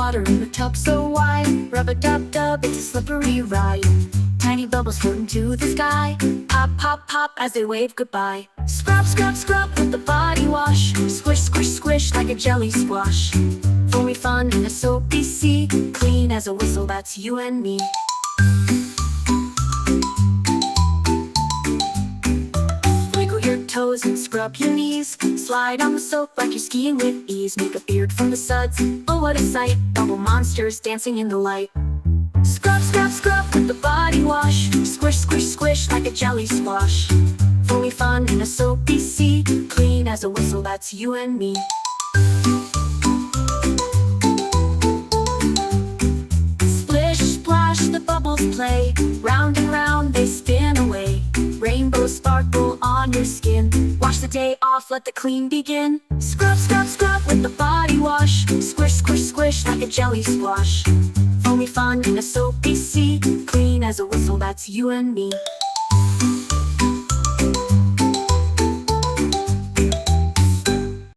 water in the tub so wide. Rub-a-dub-dub, it's a slippery ride. Tiny bubbles floating to the sky. Pop, pop, pop as they wave goodbye. Scrub, scrub, scrub with the body wash. Squish, squish, squish like a jelly squash. Foamy fun in a soapy sea. Clean as a whistle, that's you and me. Wiggle your toes and scrub your knees. Slide on the soap like you're skiing with ease. Make a beard from the suds, oh what a sight. Bubble monsters dancing in the light. Scrub, scrub, scrub with the body wash. Squish, squish, squish like a jelly squash. Foamy fun in a soapy sea. Clean as a whistle, that's you and me. Splish, splash, the bubbles play. Round and round they spin away. Rainbows sparkle on your skin. Wash the day off, let the clean begin. Scrub, scrub, scrub with the body wash. Squish, squish, squish like a jelly squash. Foamy fun in a soapy sea. Clean as a whistle, that's you and me.